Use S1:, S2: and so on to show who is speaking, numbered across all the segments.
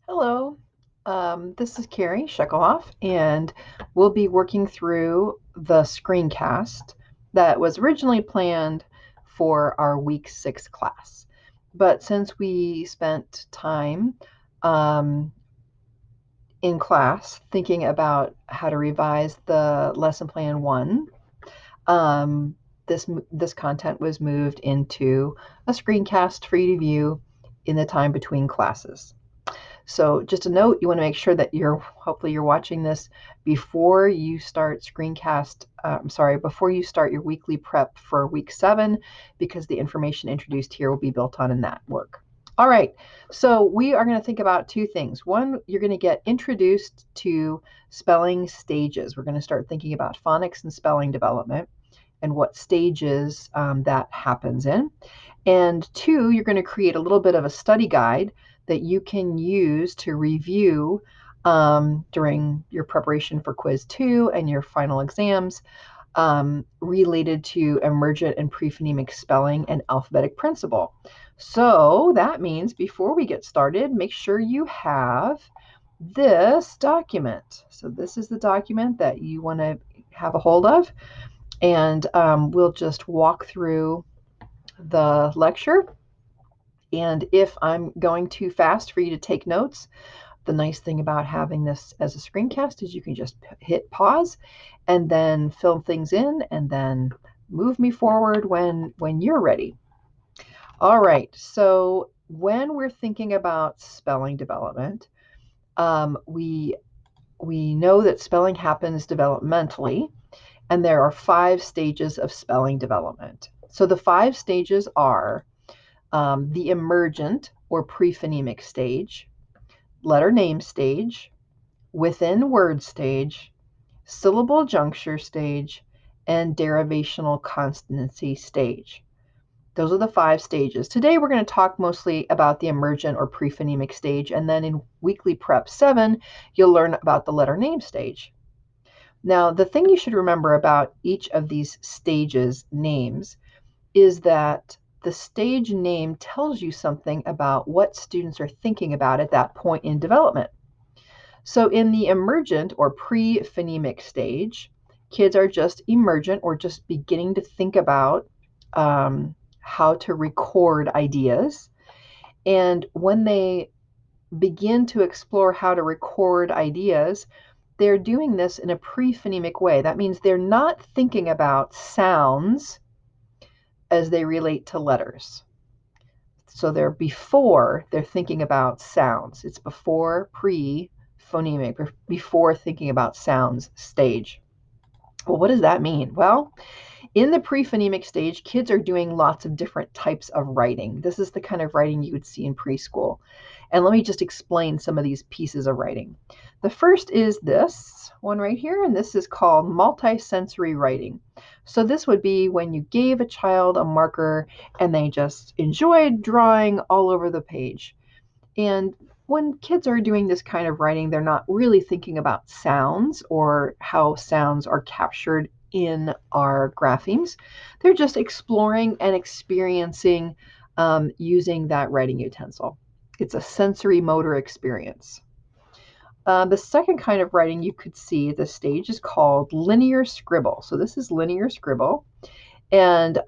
S1: Hello, this is Carrie Shekelhoff, and we'll be working through the screencast that was originally planned for our week 6 class. But since we spent time um, in class thinking about how to revise the lesson plan 1, um, this content was moved into a screencast for you to view in the time between classes. So just a note, you want to make sure that hopefully you're watching this before you start before you start your weekly prep for week 7, because the information introduced here will be built on in that work. All right, so we are going to think about two things. One, you're going to get introduced to spelling stages. We're going to start thinking about phonics and spelling development and what stages that happens in. And two, you're going to create a little bit of a study guide that you can use to review during your preparation for quiz 2 and your final exams related to emergent and prephonemic spelling and alphabetic principle. So that means before we get started, make sure you have this document. So this is the document that you want to have a hold of, and we'll just walk through the lecture. And if I'm going too fast for you to take notes, the nice thing about having this as a screencast is you can just hit pause and then fill things in and then move me forward when you're ready. All right, so when we're thinking about spelling development, we know that spelling happens developmentally, and there are 5 stages of spelling development. So the 5 stages are the emergent or prephonemic stage, letter name stage, within word stage, syllable juncture stage, and derivational consonancy stage. Those are the 5 stages. Today we're going to talk mostly about the emergent or prephonemic stage, and then in weekly prep 7, you'll learn about the letter name stage. Now, the thing you should remember about each of these stages names is that the stage name tells you something about what students are thinking about at that point in development. So in the emergent or pre-phonemic stage, kids are just emergent or just beginning to think about how to record ideas. And when they begin to explore how to record ideas, they're doing this in a pre-phonemic way. That means they're not thinking about sounds as they relate to letters. So they're thinking about sounds. It's before pre-phonemic, before thinking about sounds stage. Well, what does that mean? Well, in the pre-phonemic stage, kids are doing lots of different types of writing. This is the kind of writing you would see in preschool. And let me just explain some of these pieces of writing. The first is this one right here, and this is called multisensory writing. So this would be when you gave a child a marker and they just enjoyed drawing all over the page. And when kids are doing this kind of writing, they're not really thinking about sounds or how sounds are captured in our graphemes. They're just exploring and experiencing using that writing utensil. It's a sensory motor experience. The second kind of writing you could see at this stage is called linear scribble. So this is linear scribble. And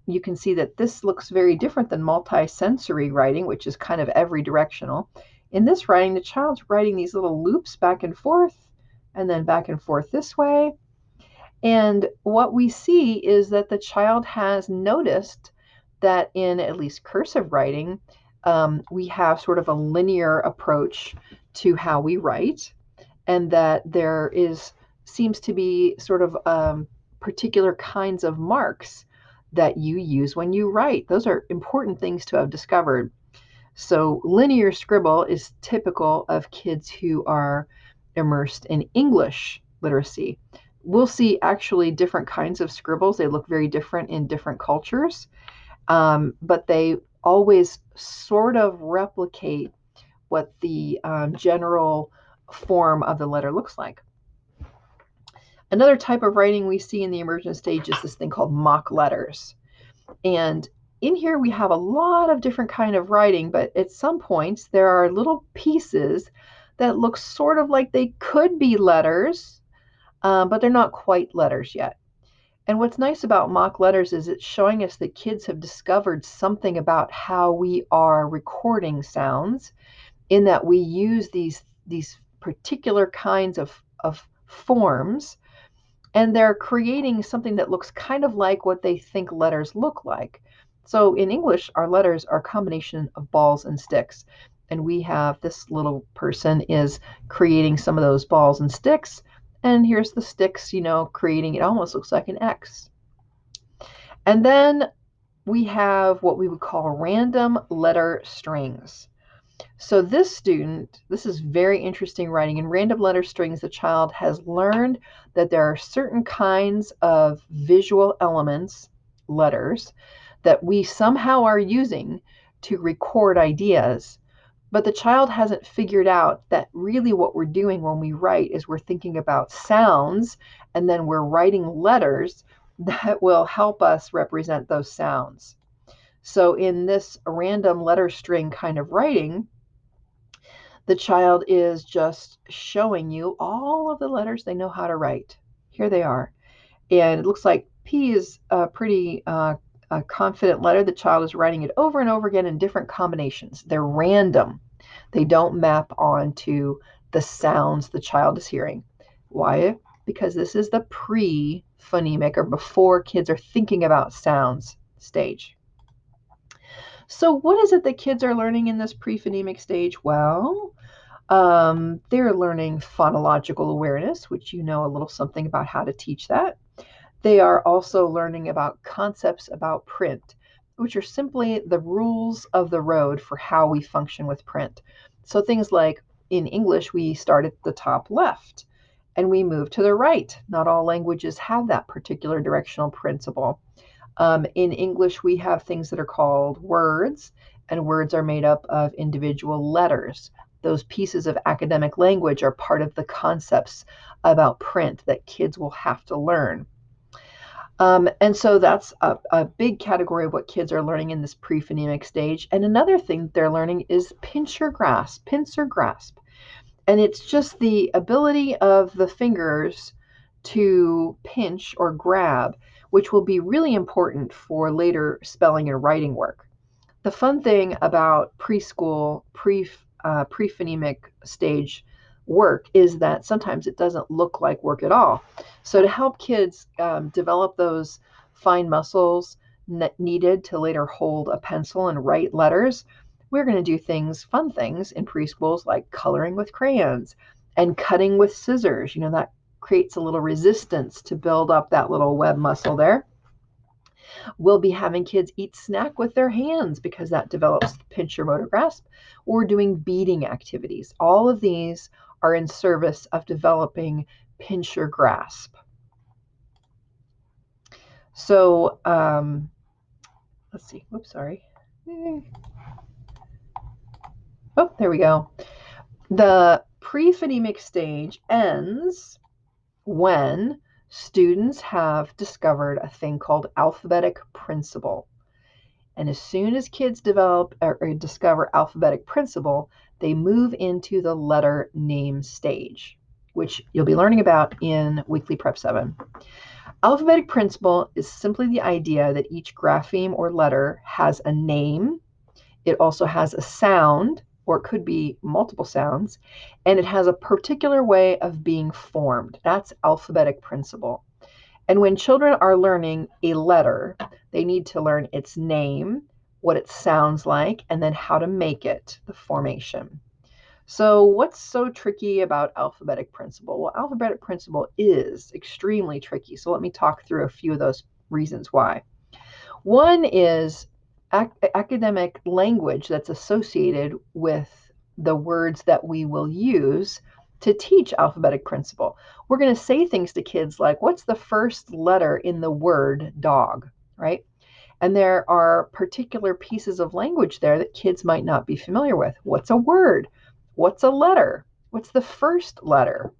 S1: you can see that this looks very different than multi-sensory writing, which is kind of every directional. In this writing, the child's writing these little loops back and forth, and then back and forth this way. And what we see is that the child has noticed that in at least cursive writing, we have sort of a linear approach to how we write, and that there seems to be sort of particular kinds of marks that you use when you write. Those are important things to have discovered. So linear scribble is typical of kids who are immersed in English literacy. We'll see actually different kinds of scribbles. They look very different in different cultures, but they always sort of replicate what the general form of the letter looks like. Another type of writing we see in the emergent stage is this thing called mock letters. And in here we have a lot of different kind of writing, but at some points there are little pieces that look sort of like they could be letters, but they're not quite letters yet. And what's nice about mock letters is it's showing us that kids have discovered something about how we are recording sounds, in that we use these particular kinds of forms, and they're creating something that looks kind of like what they think letters look like. So in English, our letters are a combination of balls and sticks. And we have this little person is creating some of those balls and sticks. And here's the sticks, creating, it almost looks like an X. And then we have what we would call random letter strings. So this is very interesting writing. In random letter strings, the child has learned that there are certain kinds of visual elements, letters, that we somehow are using to record ideas. But the child hasn't figured out that really what we're doing when we write is we're thinking about sounds, and then we're writing letters that will help us represent those sounds. So in this random letter string kind of writing, the child is just showing you all of the letters they know how to write. Here they are. And it looks like P is a pretty a confident letter. The child is writing it over and over again in different combinations. They're random. They don't map onto the sounds the child is hearing. Why? Because this is the pre-phonemic, or before kids are thinking about sounds stage. So what is it that kids are learning in this pre-phonemic stage? Well, they're learning phonological awareness, which you know a little something about how to teach that. They are also learning about concepts about print, which are simply the rules of the road for how we function with print. So things like in English, we start at the top left and we move to the right. Not all languages have that particular directional principle. In English, we have things that are called words, and words are made up of individual letters. Those pieces of academic language are part of the concepts about print that kids will have to learn. And so that's a big category of what kids are learning in this pre-phonemic stage. And another thing they're learning is pincer grasp. And it's just the ability of the fingers to pinch or grab, which will be really important for later spelling and writing work. The fun thing about preschool, pre-phonemic stage work is that sometimes it doesn't look like work at all. So to help kids develop those fine muscles needed to later hold a pencil and write letters, we're going to do fun things in preschools, like coloring with crayons and cutting with scissors. That creates a little resistance to build up that little web muscle there. We'll be having kids eat snack with their hands because that develops pincher motor grasp, or doing beading activities. All of these are in service of developing pincher grasp. So let's see. Whoops, sorry. Oh, there we go. The pre-phonemic stage ends when students have discovered a thing called alphabetic principle. And as soon as kids develop or discover alphabetic principle, they move into the letter name stage, which you'll be learning about in Weekly Prep 7. Alphabetic principle is simply the idea that each grapheme or letter has a name. It also has a sound, or it could be multiple sounds, and it has a particular way of being formed. That's alphabetic principle. And when children are learning a letter, they need to learn its name, what it sounds like, and then how to make it, the formation. So what's so tricky about alphabetic principle? Well, alphabetic principle is extremely tricky. So let me talk through a few of those reasons why. One is academic language that's associated with the words that we will use to teach alphabetic principle. We're going to say things to kids like, what's the first letter in the word dog, right? And there are particular pieces of language there that kids might not be familiar with. What's a word? What's a letter? What's the first letter?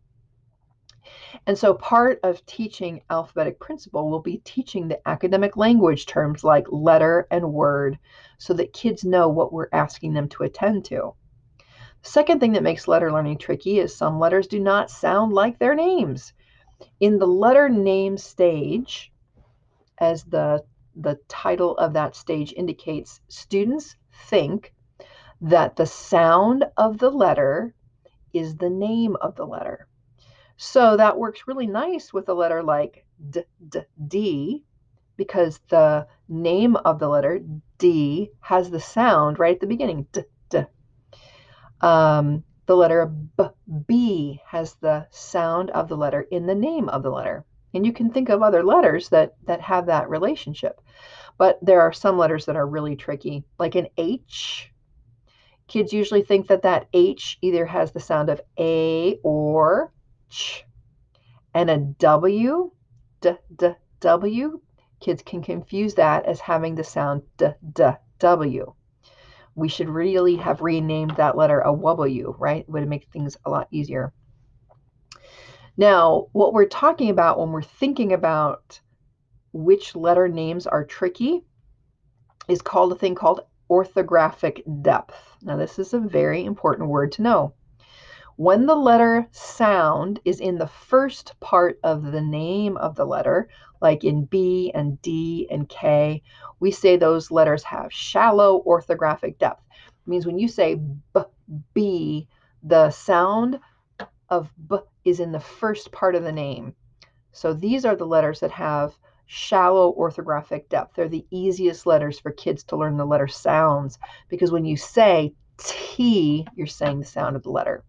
S1: And so part of teaching alphabetic principle will be teaching the academic language terms like letter and word so that kids know what we're asking them to attend to. Second thing that makes letter learning tricky is some letters do not sound like their names. In the letter name stage, as the title of that stage indicates, students think that the sound of the letter is the name of the letter. So that works really nice with a letter like D, because the name of the letter D has the sound right at the beginning, D. The letter B has the sound of the letter in the name of the letter. And you can think of other letters that have that relationship. But there are some letters that are really tricky, like an H. Kids usually think that H either has the sound of A or Ch. And a W, W, kids can confuse that as having the sound W. We should really have renamed that letter a W, right? It would make things a lot easier. Now, what we're talking about when we're thinking about which letter names are tricky is called a thing called orthographic depth. Now, this is a very important word to know. When the letter sound is in the first part of the name of the letter, like in B and D and K, we say those letters have shallow orthographic depth. It means when you say B, the sound of B is in the first part of the name. So these are the letters that have shallow orthographic depth. They're the easiest letters for kids to learn the letter sounds, because when you say T, you're saying the sound of the letter.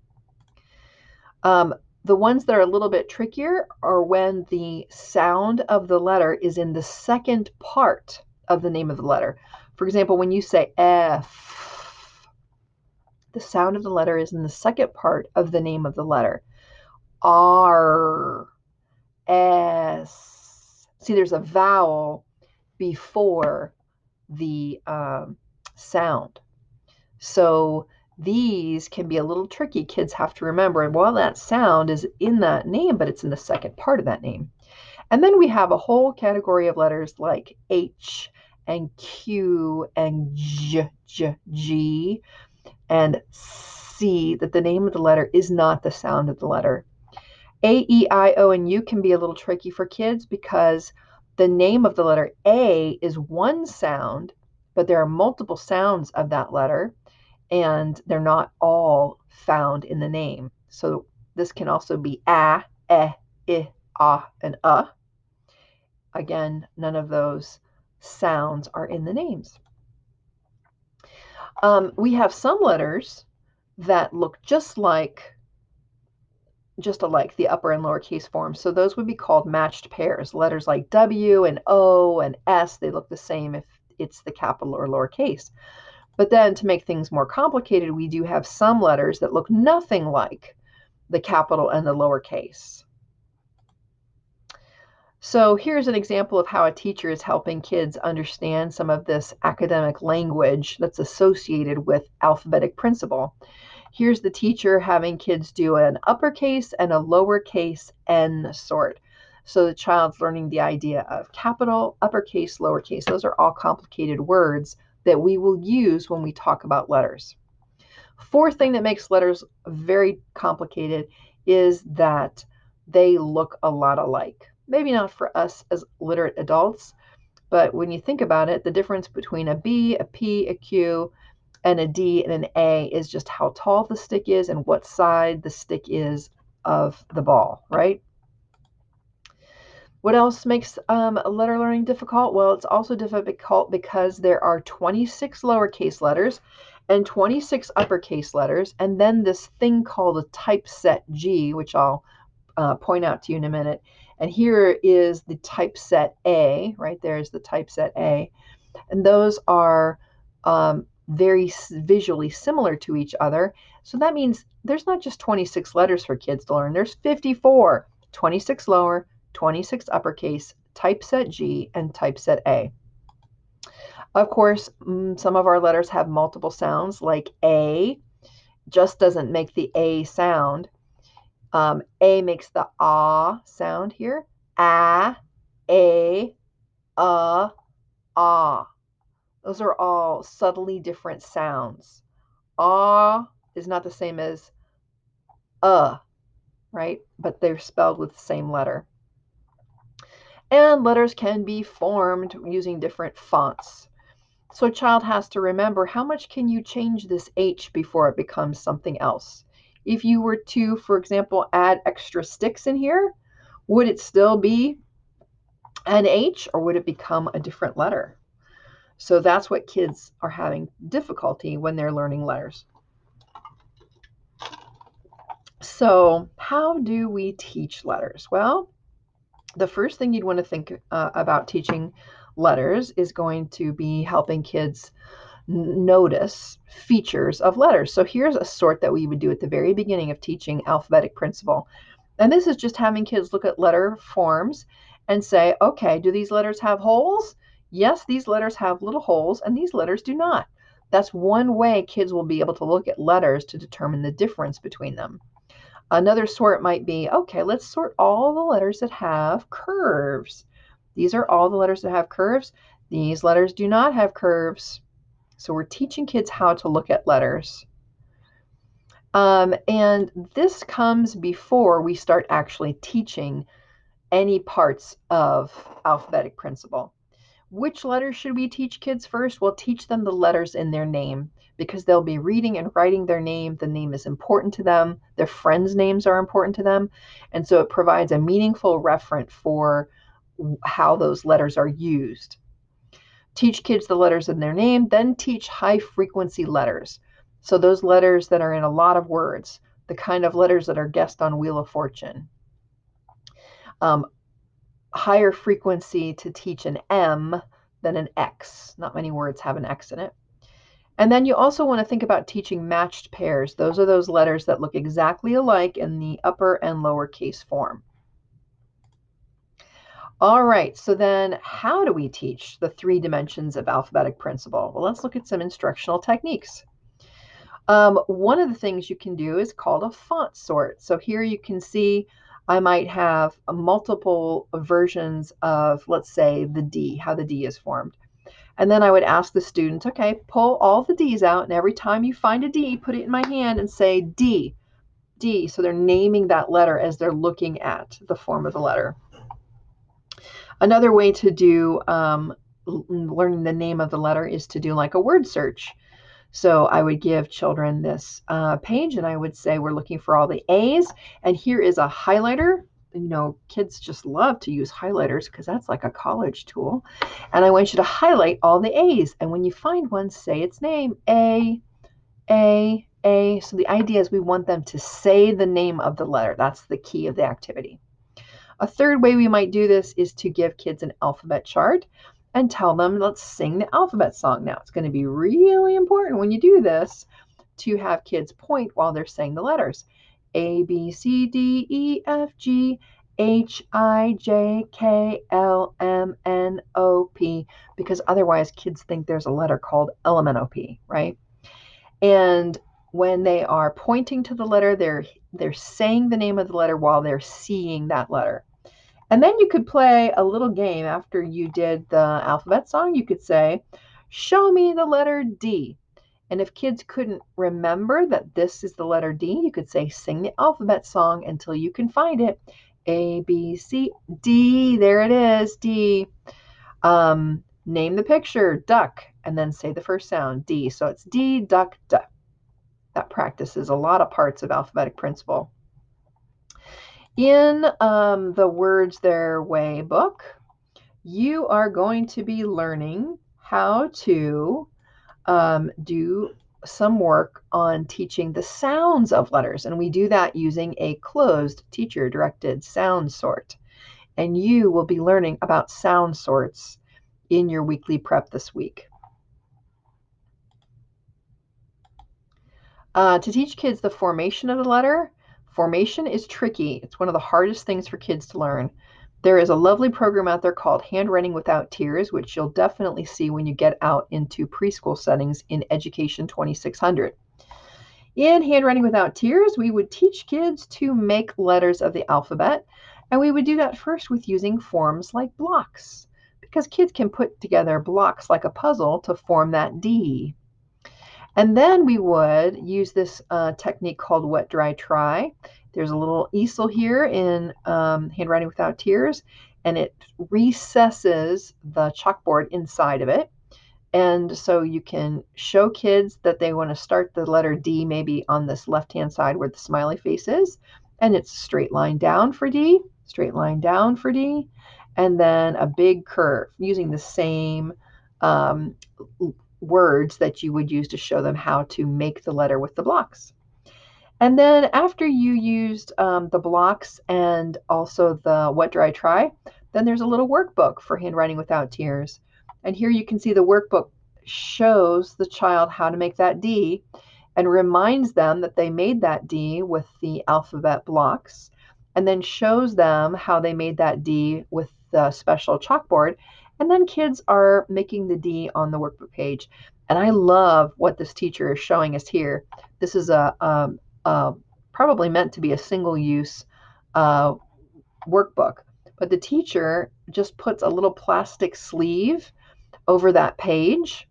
S1: The ones that are a little bit trickier are when the sound of the letter is in the second part of the name of the letter. For example, when you say F, the sound of the letter is in the second part of the name of the letter. R, S. See, there's a vowel before the sound. So these can be a little tricky. Kids have to remember, and while that sound is in that name, but it's in the second part of that name. And then we have a whole category of letters like H and Q and G and C, that the name of the letter is not the sound of the letter. A, E, I, O, and U can be a little tricky for kids because the name of the letter A is one sound, but there are multiple sounds of that letter, and they're not all found in the name. So this can also be A, E, I, and Again, none of those sounds are in the names. We have some letters that look just alike the upper and lowercase forms. So those would be called matched pairs. Letters like W and O and S, they look the same if it's the capital or lowercase. But then to make things more complicated, we do have some letters that look nothing like the capital and the lowercase. So here's an example of how a teacher is helping kids understand some of this academic language that's associated with alphabetic principle. Here's the teacher having kids do an uppercase and a lowercase n sort. So the child's learning the idea of capital, uppercase, lowercase. Those are all complicated words that we will use when we talk about letters. Fourth thing that makes letters very complicated is that they look a lot alike. Maybe not for us as literate adults, but when you think about it, the difference between a B, a P, a Q, and a D and an A is just how tall the stick is and what side the stick is of the ball, right? What else makes letter learning difficult? Well, it's also difficult because there are 26 lowercase letters and 26 uppercase letters, and then this thing called a typeset G, which I'll point out to you in a minute. And here is the typeset A, right there is the typeset A. And those are very visually similar to each other. So that means there's not just 26 letters for kids to learn. There's 54, 26 lower, 26 uppercase, typeset G, and typeset A. Of course, some of our letters have multiple sounds, like A just doesn't make the A sound. A makes the ah sound here. A, ah. Those are all subtly different sounds. Ah is not the same as right? But they're spelled with the same letter. And letters can be formed using different fonts. So a child has to remember, how much can you change this H before it becomes something else? If you were to, for example, add extra sticks in here, would it still be an H or would it become a different letter? So that's what kids are having difficulty when they're learning letters. So how do we teach letters? Well, the first thing you'd want to think about teaching letters is going to be helping kids notice features of letters. So here's a sort that we would do at the very beginning of teaching alphabetic principle. And this is just having kids look at letter forms and say, okay, do these letters have holes? Yes, these letters have little holes, and these letters do not. That's one way kids will be able to look at letters to determine the difference between them. Another sort might be, okay, let's sort all the letters that have curves. These are all the letters that have curves. These letters do not have curves. So we're teaching kids how to look at letters. And this comes before we start actually teaching any parts of alphabetic principle. Which letters should we teach kids first? We'll teach them the letters in their name because they'll be reading and writing their name. The name is important to them. Their friends' names are important to them. And so it provides a meaningful referent for how those letters are used. Teach kids the letters in their name, then teach high frequency letters. So those letters that are in a lot of words, the kind of letters that are guessed on Wheel of Fortune. Higher frequency to teach an M than an X. Not many words have an X in it. And then you also want to think about teaching matched pairs. Those are those letters that look exactly alike in the upper and lower case form. All right, so then how do we teach the 3 dimensions of alphabetic principle? Well, let's look at some instructional techniques. One of the things you can do is called a font sort. So here you can see I might have multiple versions of, let's say, the D, how the D is formed. And then I would ask the student, okay, pull all the D's out, and every time you find a D, put it in my hand and say D, D. So they're naming that letter as they're looking at the form of the letter. Another way to do learning the name of the letter is to do like a word search. So I would give children this page and I would say, we're looking for all the A's, and here is a highlighter. You know, kids just love to use highlighters because that's like a college tool. And I want you to highlight all the A's. And when you find one, say its name, A, A, A. So the idea is we want them to say the name of the letter. That's the key of the activity. A third way we might do this is to give kids an alphabet chart and tell them, let's sing the alphabet song. Now, it's going to be really important when you do this to have kids point while they're saying the letters. A, B, C, D, E, F, G, H, I, J, K, L, M, N, O, P, because otherwise kids think there's a letter called LMNOP, right? And when they are pointing to the letter, they're saying the name of the letter while they're seeing that letter. And then you could play a little game after you did the alphabet song. You could say, show me the letter D. And if kids couldn't remember that this is the letter D, you could say, sing the alphabet song until you can find it. A, B, C, D. There it is, D. Name the picture, duck, and then say the first sound, D. So it's D, duck, duck. That practices a lot of parts of alphabetic principle. In the Words Their Way book, you are going to be learning how to do some work on teaching the sounds of letters. And we do that using a closed teacher-directed sound sort. And you will be learning about sound sorts in your weekly prep this week. To teach kids the formation of the letter, formation is tricky. It's one of the hardest things for kids to learn. There is a lovely program out there called Handwriting Without Tears, which you'll definitely see when you get out into preschool settings in Education 2600. In Handwriting Without Tears, we would teach kids to make letters of the alphabet, and we would do that first with using forms like blocks, because kids can put together blocks like a puzzle to form that D. And then we would use this technique called wet, dry, try. There's a little easel here in Handwriting Without Tears, and it recesses the chalkboard inside of it. And so you can show kids that they want to start the letter D maybe on this left-hand side where the smiley face is. And it's straight line down for D, straight line down for D, and then a big curve using the same words that you would use to show them how to make the letter with the blocks. And then after you used the blocks and also the wet, dry, try, then there's a little workbook for Handwriting Without Tears. And here you can see the workbook shows the child how to make that D and reminds them that they made that D with the alphabet blocks, and then shows them how they made that D with the special chalkboard. And then kids are making the D on the workbook page. And I love what this teacher is showing us here. This is probably meant to be a single-use workbook, but the teacher just puts a little plastic sleeve over that page,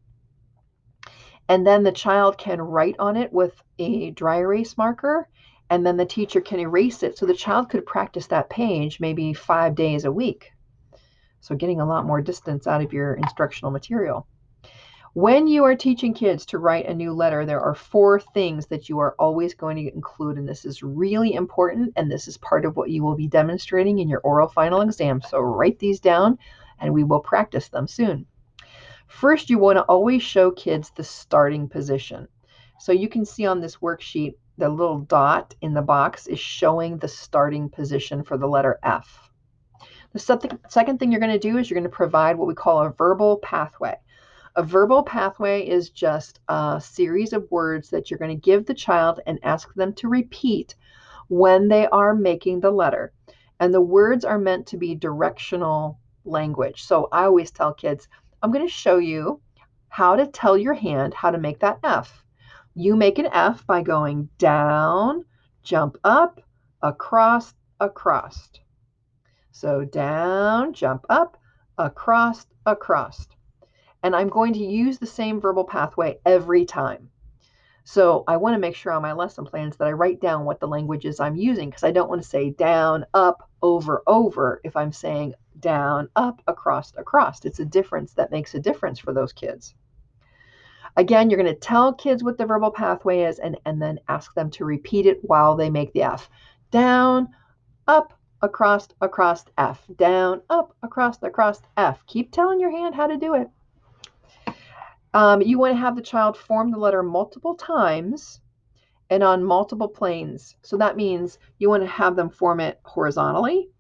S1: and then the child can write on it with a dry erase marker, and then the teacher can erase it, so the child could practice that page maybe 5 days a week. So getting a lot more distance out of your instructional material. When you are teaching kids to write a new letter, there are 4 things that you are always going to include, and this is really important, and this is part of what you will be demonstrating in your oral final exam. So write these down, and we will practice them soon. First, you want to always show kids the starting position. So you can see on this worksheet, the little dot in the box is showing the starting position for the letter F. The second thing you're going to do is you're going to provide what we call a verbal pathway. A verbal pathway is just a series of words that you're going to give the child and ask them to repeat when they are making the letter. And the words are meant to be directional language. So I always tell kids, I'm going to show you how to tell your hand how to make that F. You make an F by going down, jump up, across, across. So down, jump up, across, across. And I'm going to use the same verbal pathway every time. So I want to make sure on my lesson plans that I write down what the language is I'm using, because I don't want to say down, up, over, over if I'm saying down, up, across, across. It's a difference that makes a difference for those kids. Again, you're going to tell kids what the verbal pathway is and then ask them to repeat it while they make the F. Down, up, across, across, F. Down, up, across, F. Keep telling your hand how to do it. You want to have the child form the letter multiple times and on multiple planes. So that means you want to have them form it horizontally.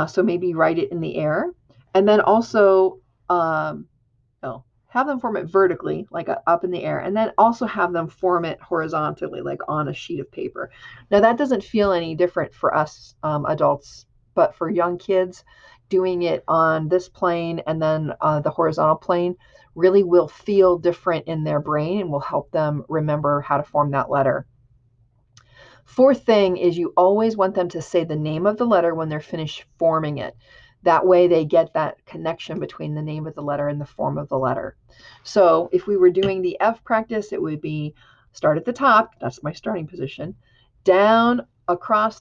S1: So maybe write it in the air. And then also have them form it vertically, like up in the air. And then also have them form it horizontally, like on a sheet of paper. Now that doesn't feel any different for us adults, but for young kids, doing it on this plane and then the horizontal plane really will feel different in their brain and will help them remember how to form that letter. Fourth thing is you always want them to say the name of the letter when they're finished forming it. That way they get that connection between the name of the letter and the form of the letter. So if we were doing the F practice, it would be start at the top, that's my starting position, down, across,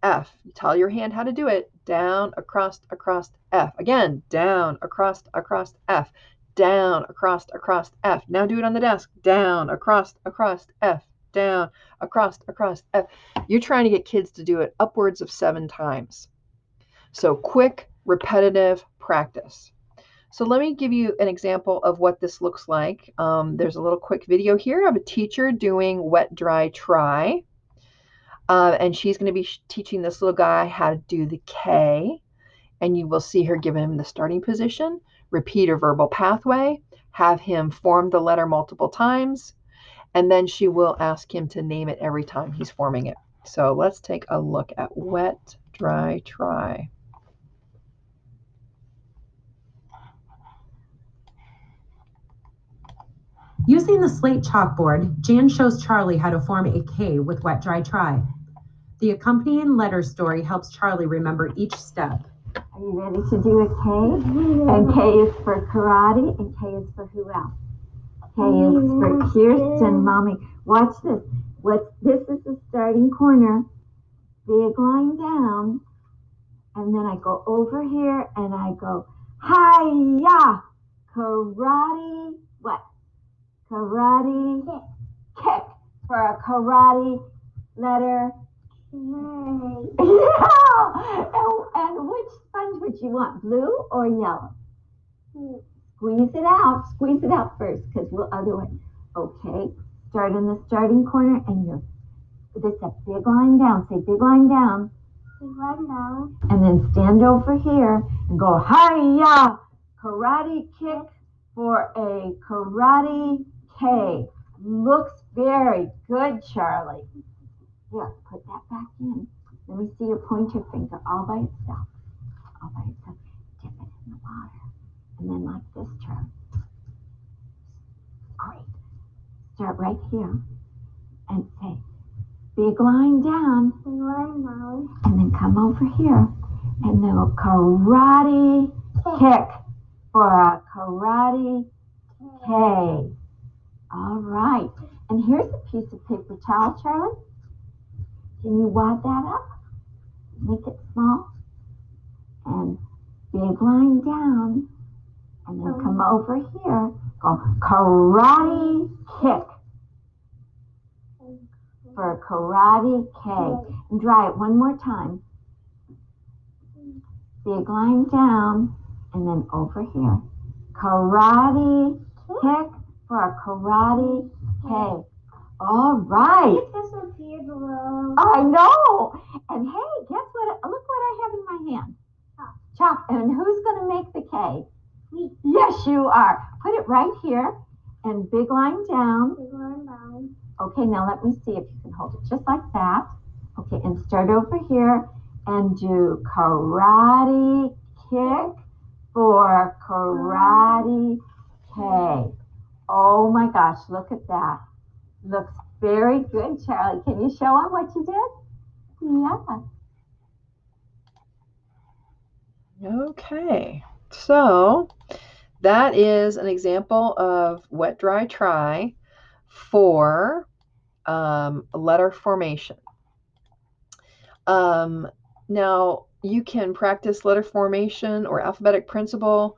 S1: F. You tell your hand how to do it. Down, across, F. Again, down, across, F. Down, across, F. Now do it on the desk. Down, across, F. Down, across, F. You're trying to get kids to do it upwards of 7 times. So quick, repetitive practice. So let me give you an example of what this looks like. There's a little quick video here of a teacher doing wet, dry, try. And she's going to be teaching this little guy how to do the K. And you will see her give him the starting position, repeat a verbal pathway, have him form the letter multiple times, and then she will ask him to name it every time he's forming it. So let's take a look at wet, dry, try.
S2: Using the slate chalkboard, Jan shows Charlie how to form a K with wet, dry, try. The accompanying letter story helps Charlie remember each step.
S3: Are you ready to do a K? And K is for karate, and K is for who else? K is for Kirsten, Mommy. Watch this. This is the starting corner. Big line down. And then I go over here and I go, hi-ya, karate, what? Karate kick for a karate letter. Yeah. And which sponge would you want, blue or yellow? Squeeze it out first, because we'll otherwise. Okay, start in the starting corner, and it's a big line down. Say big line down. Big line down. And then stand over here and go, hi-ya, karate kick for a karate K. Looks very good, Charlie. Here, put that back in. Let me see your pointer finger all by itself. All by itself. Dip it in the water. And then like this, Charlie. Great. Start right here and say, big line down. Big line down. And then come over here and then a karate kick for a karate K. All right. And here's a piece of paper towel, Charlie. Can you wad that up? Make it small. And big line down. And then come over here. Go karate kick for a karate K. And dry it one more time. Big line down. And then over here. Karate kick for a karate K. All right. It disappeared below. I know. And hey, guess what? Look what I have in my hand. Chalk. And who's going to make the K? Me. Yes, you are. Put it right here. And big line down. Big line down. Okay, now let me see if you can hold it just like that. Okay, and start over here and do karate kick for karate K. Oh my gosh, look at that. Looks very good, Charlie. Can you show them what you did?
S1: Yeah. Okay, so that is an example of wet, dry, try for letter formation. Now, you can practice letter formation or alphabetic principle.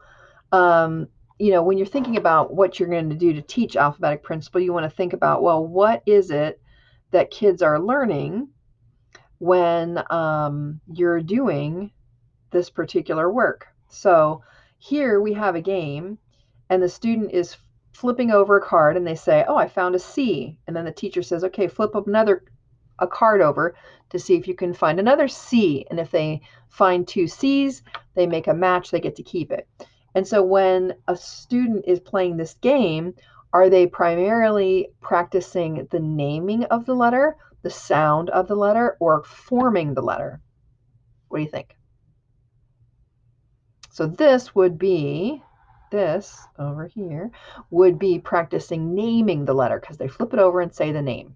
S1: When you're thinking about what you're going to do to teach alphabetic principle, you want to think about, well, what is it that kids are learning when you're doing this particular work? So here we have a game, and the student is flipping over a card, and they say, oh, I found a C. And then the teacher says, okay, flip up a card over to see if you can find another C. And if they find two C's, they make a match, they get to keep it. And so when a student is playing this game, are they primarily practicing the naming of the letter, the sound of the letter, or forming the letter? What do you think? So this over here would be practicing naming the letter, because they flip it over and say the name.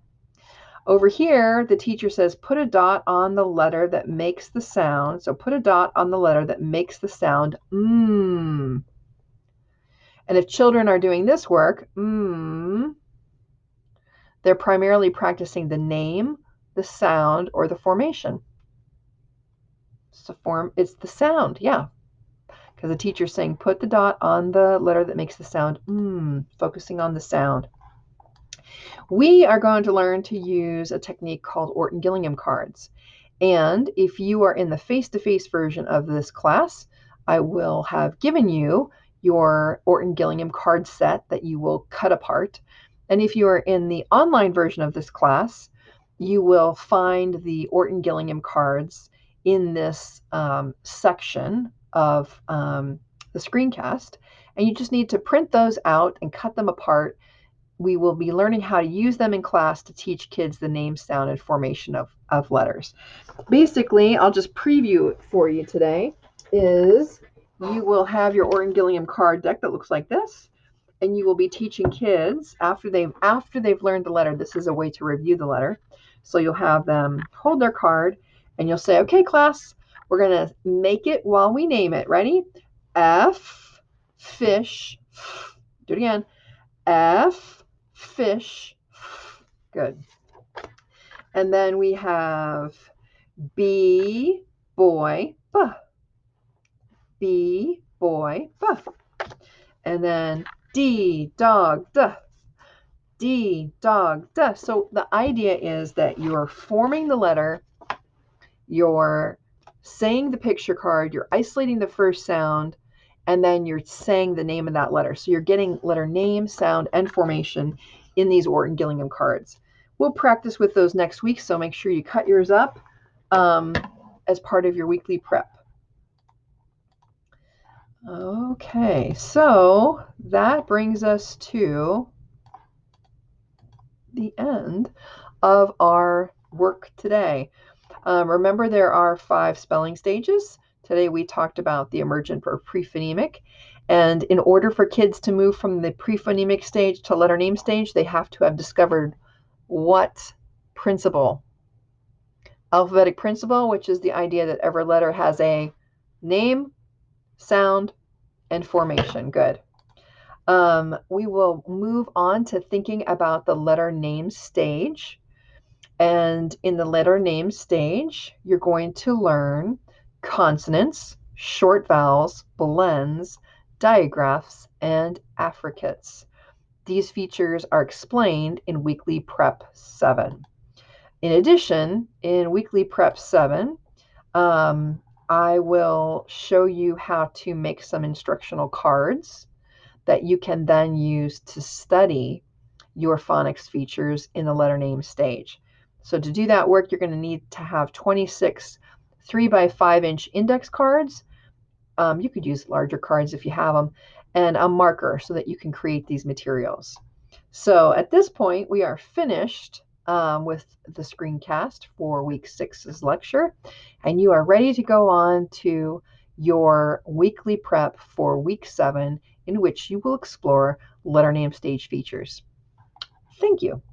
S1: Over here, the teacher says, put a dot on the letter that makes the sound. So put a dot on the letter that makes the sound And if children are doing this work, they're primarily practicing the name, the sound, or the formation. It's the sound, yeah. Because the teacher's saying, put the dot on the letter that makes the sound focusing on the sound. We are going to learn to use a technique called Orton Gillingham cards. And if you are in the face-to-face version of this class, I will have given you your Orton Gillingham card set that you will cut apart. And if you are in the online version of this class, you will find the Orton Gillingham cards in this section of the screencast. And you just need to print those out and cut them apart. We will be learning how to use them in class to teach kids the name, sound, and formation of letters. Basically, I'll just preview it for you today, is you will have your Orton Gillingham card deck that looks like this. and you will be teaching kids after they've learned the letter. This is a way to review the letter. So you'll have them hold their card and you'll say, okay, class, we're going to make it while we name it. Ready? F, fish. Do it again. F, fish. Good. And then we have B, boy, B. B, boy, B. And then D, dog, D. D, dog, D. So the idea is that you're forming the letter, you're saying the picture card, you're isolating the first sound, and then you're saying the name of that letter. So you're getting letter name, sound, and formation in these Orton Gillingham cards. We'll practice with those next week, so make sure you cut yours up as part of your weekly prep. Okay, so that brings us to the end of our work today. Remember, there are 5 spelling stages. Today we talked about the emergent or prephonemic. And in order for kids to move from the prephonemic stage to letter name stage, they have to have discovered what principle? Alphabetic principle, which is the idea that every letter has a name, sound, and formation. Good. We will move on to thinking about the letter name stage. And in the letter name stage, you're going to learn consonants, short vowels, blends, digraphs, and affricates. These features are explained in Weekly Prep 7. In addition, in Weekly Prep 7, I will show you how to make some instructional cards that you can then use to study your phonics features in the letter name stage. So to do that work, you're going to need to have 26 3x5-inch index cards. You could use larger cards if you have them, and a marker so that you can create these materials. So at this point, we are finished with the screencast for week 6's lecture, and you are ready to go on to your weekly prep for week 7, in which you will explore letter name stage features. Thank you.